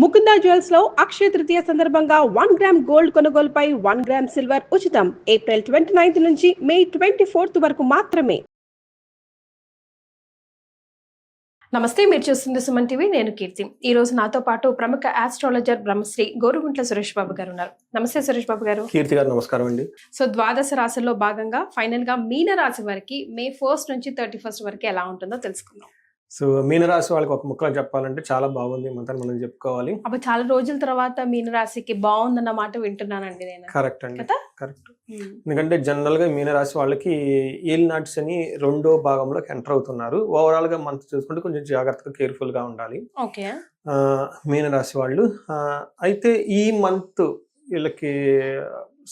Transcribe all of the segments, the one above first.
Mukunda jewels లో అక్షయ తృతీయ సందర్భంగా 1 gram gold కొనుగోలుపై 1 గ్రామ్ సిల్వర్ ఉచితం. ఏప్రిల్ 29 నుంచి మే 24 వరకు మాత్రమే. నమస్తే, మీరు చూస్తుంది సుమన్ టీవీ. నేను కీర్తి. ఈ రోజు నాతో పాటు ప్రముఖ ఆస్ట్రాలజర్ బ్రహ్మశ్రీ గోరుగుంట్ల సురేష్ బాబు గారు ఉన్నారు. నమస్తే సురేష్ బాబు గారు. కీర్తి గారు నమస్కారం అండి. సో ద్వాదశ రాశుల్లో భాగంగా ఫైనల్ గా మీన రాశి వారికి మే 1 నుంచి 31 వరకు ఎలా ఉంటుందో తెలుసుకుందాం. సో మీనరాశి వాళ్ళకి ఒక ముక్కలో చెప్పాలంటే చాలా బాగుంది మంత్రం మనం చెప్పుకోవాలి. అప్పుడు చాలా రోజుల తర్వాత మీనరాశికి బాగుందన్న మాట వింటున్నానండి నేను. కరెక్ట్ అండి, కరెక్ట్. ఎందుకంటే జనరల్ గా మీనరాశి వాళ్ళకి ఏలినాటి శని 2వ భాగంలోకి ఎంటర్ అవుతున్నారు. ఓవరాల్ గా మంత్ చూసుకుంటే కొంచెం జాగ్రత్తగా కేర్ఫుల్ గా ఉండాలి ఓకే మీనరాశి వాళ్ళు. అయితే ఈ మంత్ వీళ్ళకి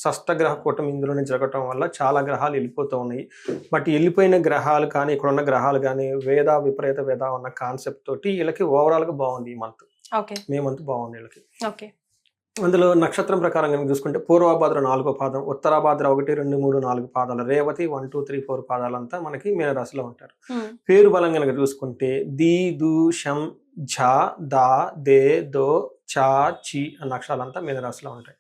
షష్టగ్రహ కూటమి ఇందులోనే జరగటం వల్ల చాలా గ్రహాలు వెళ్ళిపోతూ ఉన్నాయి. బట్ వెళ్ళిపోయిన గ్రహాలు కానీ ఇక్కడున్న గ్రహాలు కానీ వేద విపరీత వేద ఉన్న కాన్సెప్ట్ తోటి వీళ్ళకి ఓవరాల్ గా బాగుంది ఈ మంత్. మే మంత్ బాగుంది వీళ్ళకి. అందులో నక్షత్రం ప్రకారం కనుక చూసుకుంటే పూర్వభాద్ర 4వ పాదం, ఉత్తరాభాద్ర 1, 2, 3, 4 పాదాలు, రేవతి 1, 2, 3, 4 పాదాలంతా మనకి మీనరాశిలో ఉంటారు. పేరు బలం కనుక చూసుకుంటే ది, దు, షం, ఝ, దా, దే, దో, చా, చి అన్న అక్షరాలంతా మీనరాశిలో ఉంటాయి.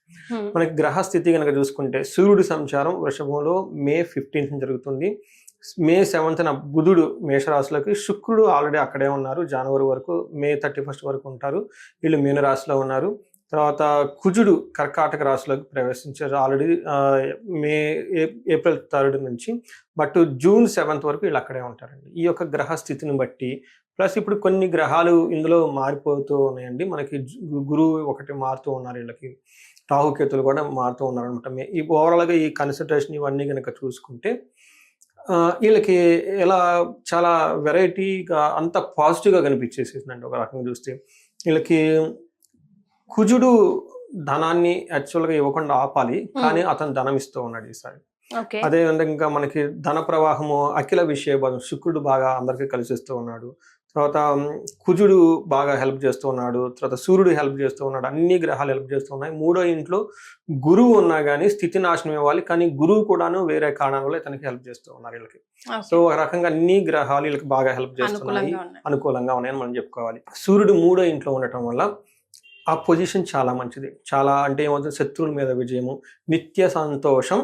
మనకి గ్రహస్థితి కనుక చూసుకుంటే సూర్యుడి సంచారం వృషభంలో మే 15 జరుగుతుంది. మే 7న బుధుడు మేషరాశిలోకి, శుక్రుడు ఆల్రెడీ అక్కడే ఉన్నారు, జనవరి వరకు, మే 31 వరకు ఉంటారు. వీళ్ళు మీనరాశిలో ఉన్నారు. తర్వాత కుజుడు కర్కాటక రాశిలోకి ప్రవేశించారు ఆల్రెడీ ఏప్రిల్ 3 నుంచి. బట్ జూన్ 7 వరకు వీళ్ళు అక్కడే ఉంటారండి. ఈ యొక్క గ్రహ స్థితిని బట్టి ప్లస్ ఇప్పుడు కొన్ని గ్రహాలు ఇందులో మారిపోతూ ఉన్నాయండి. మనకి గురువు ఒకటి మారుతూ ఉన్నారు, వీళ్ళకి రాహుకేతులు కూడా మారుతూ ఉన్నారు అనమాట. ఈ ఓవరాల్గా ఈ కన్సిడరేషన్ ఇవన్నీ కనుక చూసుకుంటే వీళ్ళకి ఎలా చాలా వెరైటీగా అంత పాజిటివ్గా కనిపించేసేసిందండి. ఒక రకంగా చూస్తే వీళ్ళకి కుజుడు ధనాన్ని యాక్చువల్గా ఇవ్వకుండా ఆపాలి, కానీ అతను ధనం ఇస్తూ ఉన్నాడు ఈసారి. అదే విధంగా మనకి ధన ప్రవాహము అఖిల విషయ భాగం శుక్రుడు బాగా అందరికీ కలిసిస్తూ ఉన్నాడు. తర్వాత కుజుడు బాగా హెల్ప్ చేస్తూ ఉన్నాడు. తర్వాత సూర్యుడు హెల్ప్ చేస్తూ ఉన్నాడు. అన్ని గ్రహాలు హెల్ప్ చేస్తూ ఉన్నాయి. 3వ ఇంట్లో గురువు ఉన్నా కానీ స్థితి నాశనం ఇవ్వాలి, కానీ గురువు కూడాను వేరే కారణాల వల్ల ఇతనికి హెల్ప్ చేస్తూ ఉన్నారు వీళ్ళకి. సో ఒక రకంగా అన్ని గ్రహాలు వీళ్ళకి బాగా హెల్ప్ చేస్తున్నాయి, అనుకూలంగా ఉన్నాయని మనం చెప్పుకోవాలి. సూర్యుడు 3వ ఇంట్లో ఉండటం వల్ల ఆ పొజిషన్ చాలా మంచిది. చాలా అంటే ఏమవుతుంది, శత్రువుల మీద విజయము, నిత్య సంతోషం,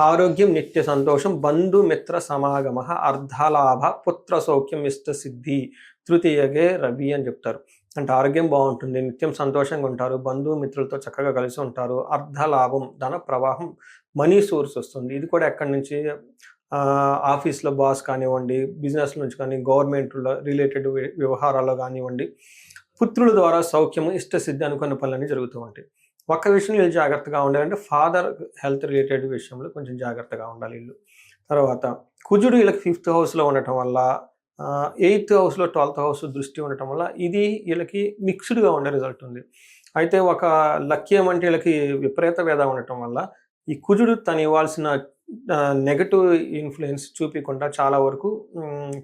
ఆరోగ్యం, నిత్య సంతోషం, బంధు మిత్ర సమాగమ, అర్ధలాభ, పుత్ర సౌఖ్యం, ఇష్ట సిద్ధి, తృతీయగే రవి అని చెప్తారు. అంటే ఆరోగ్యం బాగుంటుంది, నిత్యం సంతోషంగా ఉంటారు, బంధువు మిత్రులతో చక్కగా కలిసి ఉంటారు, అర్ధలాభం, ధన ప్రవాహం, మనీ సోర్స్ వస్తుంది. ఇది కూడా ఎక్కడి నుంచి, ఆఫీస్లో బాస్ కానివ్వండి, బిజినెస్ నుంచి కానీ, గవర్నమెంట్ రిలేటెడ్ వ్యవహారాల్లో కానివ్వండి, పుత్రుల ద్వారా సౌఖ్యము, ఇష్టసిద్ధి అనుకున్న పనులన్నీ జరుగుతూ ఉంటాయి. ఒక్క విషయం వీళ్ళు జాగ్రత్తగా ఉండాలంటే ఫాదర్ హెల్త్ రిలేటెడ్ విషయంలో కొంచెం జాగ్రత్తగా ఉండాలి వీళ్ళు. తర్వాత కుజుడు వీళ్ళకి 5th హౌస్లో ఉండటం వల్ల, 8th హౌస్లో 12th హౌస్ దృష్టి ఉండటం వల్ల ఇది వీళ్ళకి మిక్స్డ్గా ఉండే రిజల్ట్ ఉంది. అయితే ఒక లక్కీ ఏమంటే వీళ్ళకి విపరీత వేద ఉండటం వల్ల ఈ కుజుడు తను ఇవ్వాల్సిన నెగటివ్ ఇన్ఫ్లుయెన్స్ చూపించకుండా చాలా వరకు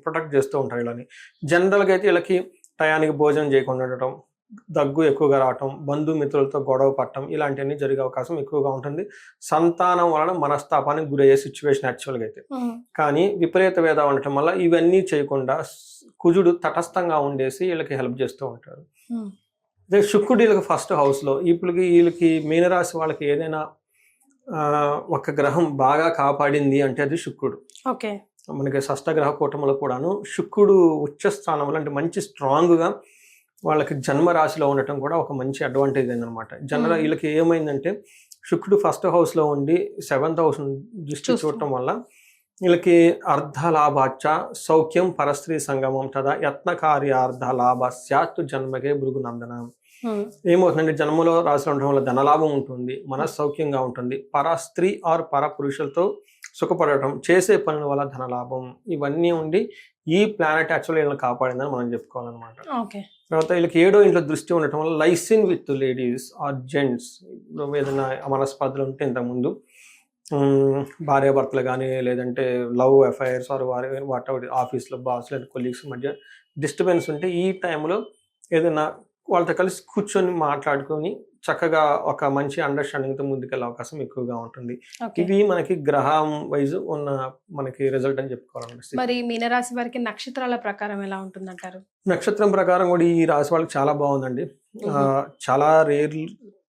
ప్రొటెక్ట్ చేస్తూ ఉంటారు వీళ్ళని. జనరల్గా అయితే వీళ్ళకి టయానికి భోజనం చేయకుండా ఉండటం, దగ్గు ఎక్కువగా రావటం, బంధుమిత్రులతో గొడవ పట్టడం, ఇలాంటివన్నీ జరిగే అవకాశం ఎక్కువగా ఉంటుంది. సంతానం వలన మనస్తాపానికి గురయ్యే సిచ్యువేషన్ యాక్చువల్గా అయితే. కానీ విపరీత వేద ఉండటం వల్ల ఇవన్నీ చేయకుండా కుజుడు తటస్థంగా ఉండేసి వీళ్ళకి హెల్ప్ చేస్తూ ఉంటారు. అదే శుక్రుడు వీళ్ళకి 1st హౌస్లో, ఇప్పుడు వీళ్ళకి మీనరాశి వాళ్ళకి ఏదైనా ఒక గ్రహం బాగా కాపాడింది అంటే అది శుక్రుడు. మనకి షష్టగ్రహ కూటమిలో కూడాను శుక్రుడు ఉచ్చ స్థానంలో, అంటే మంచి స్ట్రాంగ్గా వాళ్ళకి జన్మ రాశిలో ఉండటం కూడా ఒక మంచి అడ్వాంటేజ్ అయిందనమాట. జనరల్ వీళ్ళకి ఏమైందంటే శుక్రుడు 1st హౌస్లో ఉండి 7th హౌస్ దృష్టి చూడటం వల్ల వీళ్ళకి అర్ధలాభాచ సౌఖ్యం పరస్త్రీ సంగమం తదా యత్నకార్యార్థ లాభ స్యాత్ జన్మకే భృగునందనం. ఏమవుతుందంటే జన్మలో రాశిలో ఉండటం వల్ల ధనలాభం ఉంటుంది, మనస్సౌఖ్యంగా ఉంటుంది, పర స్త్రీ ఆర్ పర పురుషులతో సుఖపడటం, చేసే పనుల వల్ల ధనలాభం, ఇవన్నీ ఉండి ఈ ప్లానెట్ యాక్చువల్గా వీళ్ళని కాపాడిందని మనం చెప్పుకోవాలన్నమాట. తర్వాత వీళ్ళకి 7వ ఇంట్లో దృష్టి ఉండటం వల్ల లైసిన్ విత్ లేడీస్ ఆర్ జెంట్స్, ఏదైనా మనస్పర్ధలు ఉంటే ఇంతకుముందు భార్యాభర్తలు కానీ, లేదంటే love affairs or whatever ఆఫీస్లో బాస్ లేదా కొలీగ్స్ మధ్య డిస్టర్బెన్స్ ఉంటే ఈ టైంలో ఏదైనా వాళ్ళతో కలిసి కూర్చొని మాట్లాడుకొని చక్కగా ఒక మంచి అండర్స్టాండింగ్తో ముందుకెళ్ళే అవకాశం ఎక్కువగా ఉంటుంది. ఇది మనకి గ్రహం వైజ్ ఉన్న మనకి రిజల్ట్ అని చెప్పుకోవాలండి. మరి మీనరాశి వారికి నక్షత్రాల ప్రకారం ఎలా ఉంటుందంటారు? నక్షత్రం ప్రకారం కూడా ఈ రాశి వాళ్ళకి చాలా బాగుందండి. చాలా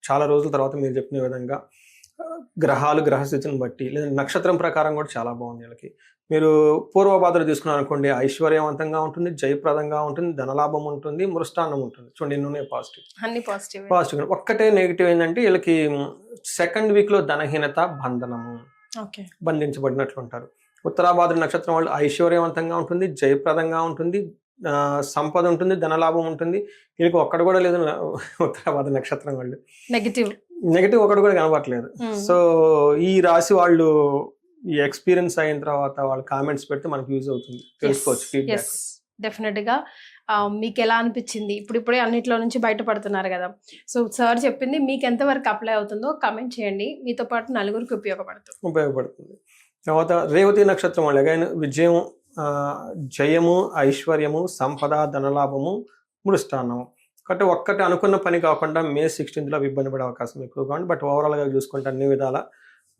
చాలా రోజుల తర్వాత మీరు చెప్పిన విధంగా గ్రహస్థితిని బట్టి లేదా నక్షత్రం ప్రకారం కూడా చాలా బాగుంది వీళ్ళకి. మీరు పూర్వభాద్ర తీసుకున్నారు అనుకోండి, ఐశ్వర్యవంతంగా ఉంటుంది, జయప్రదంగా ఉంటుంది, ధనలాభం ఉంటుంది, మృష్టాన్నం ఉంటుంది. చూడండి ఎన్ని పాజిటివ్, అన్ని పాజిటివ్. పాజిటివ్. ఒక్కటే నెగిటివ్ ఏంటంటే వీళ్ళకి సెకండ్ వీక్ లో ధనహీనత, బంధనము, బంధించబడినట్లు ఉంటారు. ఉత్తరాభాద్ర నక్షత్రం వాళ్ళు ఐశ్వర్యవంతంగా ఉంటుంది, జయప్రదంగా ఉంటుంది, సంపద ఉంటుంది, ధనలాభం ఉంటుంది. వీళ్ళకి ఒక్కడు కూడా లేదు ఉత్తరాభాద్ర నక్షత్రం వాళ్ళు. నెగిటివ్ ఒకటి కూడా కనబడట్లేదు. సో ఈ రాశి వాళ్ళు ఈ ఎక్స్పీరియన్స్ అయిన తర్వాత వాళ్ళు కామెంట్స్ పెడితే మనకు యూజ్ అవుతుంది, తెలుసుకోవచ్చు ఫీడ్బ్యాక్. డెఫినెట్ గా మీకు ఎలా అనిపించింది? ఇప్పుడే అన్నిట్లో నుంచి బయటపడుతున్నారు కదా, సో సార్ చెప్పింది మీకు ఎంతవరకు అప్లై అవుతుందో కామెంట్ చేయండి. మీతో పాటు నలుగురికి ఉపయోగపడుతుంది. తర్వాత రేవతి నక్షత్రం వాళ్ళు అగైన్ విజయం, జయము, ఐశ్వర్యము, సంపద, ధనలాభము, మృష్టాన్నము. కాబట్టి ఒక్కటి అనుకున్న పని కాకుండా మే 16th ఇబ్బంది పడే అవకాశం ఎక్కువగా ఉంది. బట్ ఓవరాల్గా చూసుకుంటే అన్ని విధాల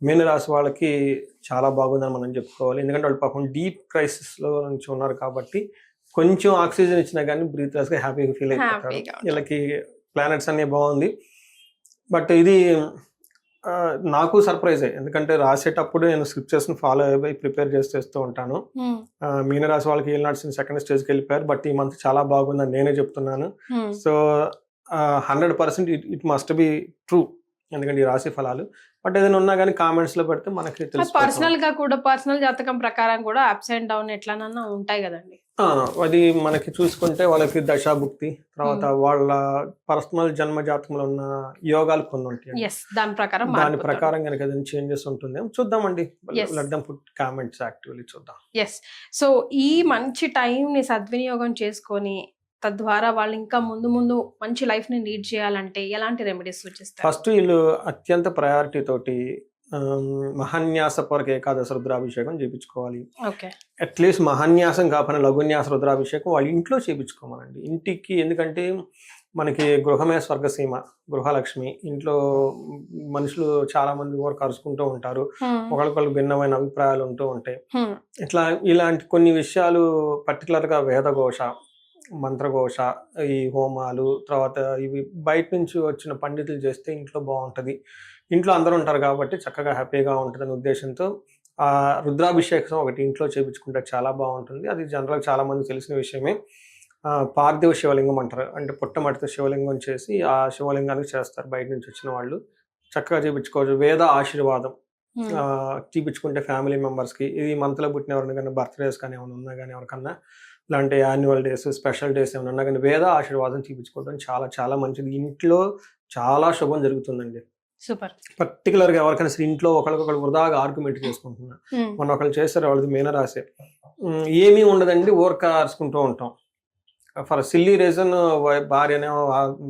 మీనరాశి వాళ్ళకి చాలా బాగుందని మనం చెప్పుకోవాలి. ఎందుకంటే వాళ్ళు పాపం డీప్ క్రైసిస్లో నుంచి ఉన్నారు కాబట్టి కొంచెం ఆక్సిజన్ ఇచ్చినా కానీ బ్రీత్లెస్గా హ్యాపీగా ఫీల్ అయిపోతారు. వీళ్ళకి ప్లానెట్స్ అన్నీ బాగుంది. బట్ ఇది నాకు సర్ప్రైజ్ ఎందుకంటే రాసేటప్పుడు నేను స్క్రిప్చర్స్ని ఫాలో అయిపోయి ప్రిపేర్ చేస్తూ ఉంటాను. మీనరాశి వాళ్ళకి ఏలినాటి సెకండ్ స్టేజ్కి వెళ్ళిపోయారు. బట్ ఈ మంత్ చాలా బాగుందని నేనే చెప్తున్నాను. So 100% it must be true, ఎందుకంటే ఈ రాశి ఫలాలు. బట్ ఏదైనా ఉన్నా కానీ కామెంట్స్ లో పెడితే మనకి పర్సనల్ గా కూడా, పర్సనల్ జాతకం ప్రకారం కూడా అప్స్ అండ్ డౌన్ ఎట్లానన్నా ఉంటాయి కదండి. అది మనకి చూసుకుంటే వాళ్ళకి దశాభుక్తి, తర్వాత వాళ్ళ పర్సనల్ జన్మ జాతకంలో ఉన్న యోగాలు కొన్ని ఉంటాయి. దాని ప్రకారం కనుక ఏదైనా చేంజెస్ ఉంటుంది చూద్దామండి. Let them put comments actively చూద్దాం. సో ఈ మంచి టైం ని సద్వినియోగం చేసుకొని తద్వారా వాళ్ళు ఇంకా ముందు మంచి లైఫ్ ని లీడ్ చేయాలంటే ఎలాంటి రెమెడీస్ సూచిస్తారు? ఫస్ట్ వీళ్ళు అత్యంత ప్రయారిటీ తోటి మహాన్యాసపూర్వక ఏకాదశ రుద్రాభిషేకం చేయించుకోవాలి. అట్లీస్ట్ మహాన్యాసం కాకపోయినా లఘున్యాస రుద్రాభిషేకం వాళ్ళ ఇంట్లో చేయించుకోమనండి. ఇంటికి, ఎందుకంటే మనకి గృహమే స్వర్గసీమ, గృహలక్ష్మి. ఇంట్లో మనుషులు చాలా మంది వరకు అరుచుకుంటూ ఉంటారు, ఒకరికొకరికి భిన్నమైన అభిప్రాయాలు ఉంటూ ఉంటాయి. ఇలాంటి కొన్ని విషయాలు పర్టికులర్గా వేదఘోష, మంత్రఘోష, ఈ హోమాలు, తర్వాత ఇవి బయట నుంచి వచ్చిన పండితులు చేస్తే ఇంట్లో బాగుంటుంది. ఇంట్లో అందరూ ఉంటారు కాబట్టి చక్కగా హ్యాపీగా ఉంటుందనే ఉద్దేశంతో ఆ రుద్రాభిషేకం ఒకటి ఇంట్లో చేయించుకుంటే చాలా బాగుంటుంది. అది జనరల్గా చాలా మంది తెలిసిన విషయమే. పార్థివ శివలింగం అంటారు, అంటే పుట్టమడితో శివలింగం చేసి ఆ శివలింగానికి చేస్తారు బయట నుంచి వచ్చిన వాళ్ళు. చక్కగా చేయించుకోవచ్చు. వేద ఆశీర్వాదం చూపించుకుంటే ఫ్యామిలీ మెంబర్స్కి, ఇది మంత్లో పుట్టిన ఎవరికైనా బర్త్డేస్ కానీ ఏమైనా ఉన్నా కానీ, ఎవరికన్నా ఇలాంటి యాన్యువల్ డేస్, స్పెషల్ డేస్ ఏమైనా ఉన్నా కానీ వేద ఆశీర్వాదం చూపించుకోవడం చాలా చాలా మంచిది. ఇంట్లో చాలా శుభం జరుగుతుందండి. సూపర్. పర్టికులర్గా ఎవరికైనా సరే ఇంట్లో ఒకరికొకరు వృధాగా ఆర్గ్యుమెంట్ చేసుకుంటున్నా, మనం ఒకళ్ళు చేస్తారు, వాళ్ళది మీనరాశి ఏమీ ఉండదండి, ఊరక అరుచుకుంటూ ఉంటాం ఫర్ సిల్లీ రీజన్. భార్యనే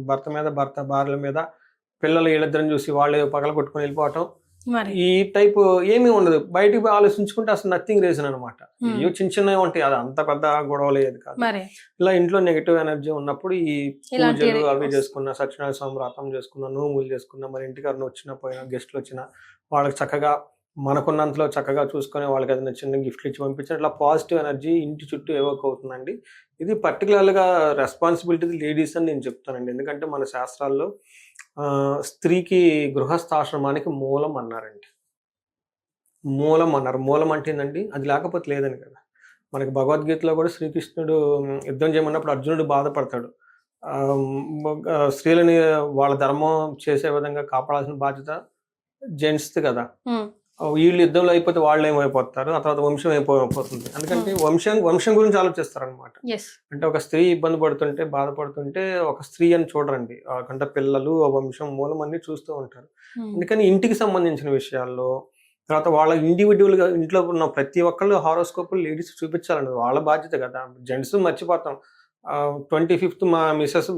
భర్త మీద, భర్త భార్యల మీద, పిల్లలు వీళ్ళిద్దరిని చూసి వాళ్ళే పగల కొట్టుకొని వెళ్ళిపోవటం, ఈ టైప్ ఏమీ ఉండదు. బయటికి ఆలోచించుకుంటే అసలు నథింగ్ రీజన్ అనమాట. ఇవి చిన్న చిన్నవి ఉంటాయి, అది అంత పెద్ద గొడవ లేదు కాదు. ఇలా ఇంట్లో నెగిటివ్ ఎనర్జీ ఉన్నప్పుడు ఈ పూజలు అవి చేసుకున్నా, సత్యనారాయణ స్వామి వ్రతం చేసుకున్నా, నోములు చేసుకున్నా, మరి ఇంటికి ఎవరైనా వచ్చినా పోయినా, గెస్ట్లు వచ్చినా వాళ్ళకి చక్కగా మనకున్నంతలో చక్కగా చూసుకొని వాళ్ళకి ఏదైనా చిన్న గిఫ్ట్లు ఇచ్చి పంపించారు. ఇట్లా పాజిటివ్ ఎనర్జీ ఇంటి చుట్టూ ఎవోక్ అవుతుందండి. ఇది పర్టికులర్గా రెస్పాన్సిబిలిటీ లేడీస్ అని నేను చెప్తానండి. ఎందుకంటే మన శాస్త్రాల్లో స్త్రీకి గృహస్థాశ్రమానికి మూలం అన్నారండి. మూలం అన్నారు. మూలం అంటే ఏంటండి, అది లేకపోతే లేదని కదా. మనకి భగవద్గీతలో కూడా శ్రీకృష్ణుడు యుద్ధం చేయమన్నప్పుడు అర్జునుడు బాధపడతాడు. స్త్రీలని వాళ్ళ ధర్మం చేసే విధంగా కాపాడాల్సిన బాధ్యత జెంట్స్ది కదా. వీళ్ళు యుద్ధంలో అయిపోతే వాళ్ళు ఏమైపోతారు, ఆ తర్వాత వంశం అయిపోతుంది. ఎందుకంటే వంశం గురించి ఆలోచిస్తారు అనమాట. అంటే ఒక స్త్రీ ఇబ్బంది పడుతుంటే, బాధపడుతుంటే ఒక స్త్రీ అని చూడరండి, అంటే పిల్లలు, వంశం, మూలం అన్ని చూస్తూ ఉంటారు. అందుకని ఇంటికి సంబంధించిన విషయాల్లో, తర్వాత వాళ్ళ ఇండివిజువల్గా ఇంట్లో ఉన్న ప్రతి ఒక్కళ్ళు హారోస్కోపులు లేడీస్ చూపించాలండి, వాళ్ళ బాధ్యత కదా. జెంట్స్ మర్చిపోతాం. 25th మా మిస్సెస్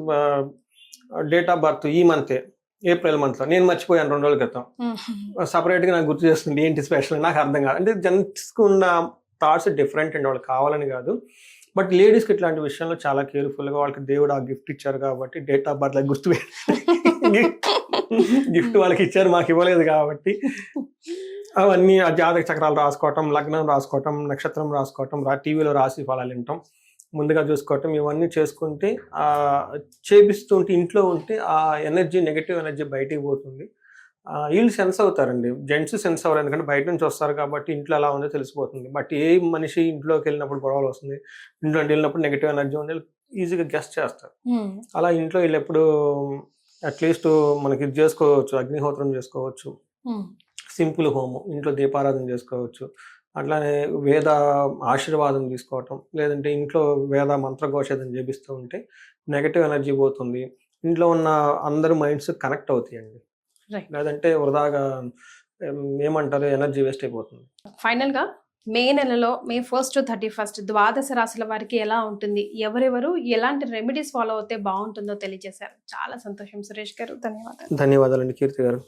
డేట్ ఆఫ్ బర్త్ ఈ మంతే, ఏప్రిల్ మంత్లో. నేను మర్చిపోయాను 2 రోజుల క్రితం. సపరేట్గా నాకు గుర్తు చేస్తుంది ఏంటి స్పెషల్, నాకు అర్థం కాదు. అంటే జెంట్స్కి ఉన్న థాట్స్ డిఫరెంట్ అండి, వాళ్ళు కావాలని కాదు. బట్ లేడీస్కి ఇట్లాంటి విషయంలో చాలా కేర్ఫుల్గా, వాళ్ళకి దేవుడు ఆ గిఫ్ట్ ఇచ్చారు కాబట్టి డేట్ ఆఫ్ బర్త్ గుర్తు గిఫ్ట్ వాళ్ళకి ఇచ్చారు, మాకు ఇవ్వలేదు కాబట్టి అవన్నీ ఆ జాతక చక్రాలు రాసుకోవటం, లగ్నం రాసుకోవటం, నక్షత్రం రాసుకోవటం, టీవీలో రాసి ఫలాలు వినటం, ముందుగా చూసుకోవటం ఇవన్నీ చేసుకుంటే చేపిస్తుంటే ఇంట్లో ఉంటే ఆ ఎనర్జీ, నెగటివ్ ఎనర్జీ బయటికి పోతుంది. వీళ్ళు సెన్స్ అవుతారండి. జెంట్స్ సెన్స్ అవ్వరు, ఎందుకంటే బయట నుంచి వస్తారు కాబట్టి ఇంట్లో ఎలా ఉందో తెలిసిపోతుంది. బట్ ఏ మనిషి ఇంట్లోకి వెళ్ళినప్పుడు గొడవలు వస్తుంది, ఇంట్లో వెళ్ళినప్పుడు నెగటివ్ ఎనర్జీ ఉంది, ఈజీగా గెస్ట్ చేస్తారు. అలా ఇంట్లో వీళ్ళు ఎప్పుడు అట్లీస్ట్ మనకి ఇది చేసుకోవచ్చు, అగ్నిహోత్రం చేసుకోవచ్చు, సింపుల్ హోమం, ఇంట్లో దీపారాధన చేసుకోవచ్చు. అట్లానే వేద ఆశీర్వాదం తీసుకోవటం, లేదంటే ఇంట్లో వేద మంత్రఘోషేదం చేపిస్తూ ఉంటే నెగటివ్ ఎనర్జీ పోతుంది. ఇంట్లో ఉన్న అందరు మైండ్స్ కనెక్ట్ అవుతాయండి. లేదంటే వృధాగా ఏమంటారు, ఎనర్జీ వేస్ట్ అయిపోతుంది. ఫైనల్గా మే నెలలో మే 1 to 31 ద్వాదశ రాశుల వారికి ఎలా ఉంటుంది, ఎవరెవరు ఎలాంటి రెమెడీస్ ఫాలో అవుతే బాగుంటుందో తెలియజేశారు. చాలా సంతోషం సురేష్ గారు, ధన్యవాదాలు. ధన్యవాదాలండి కీర్తి గారు.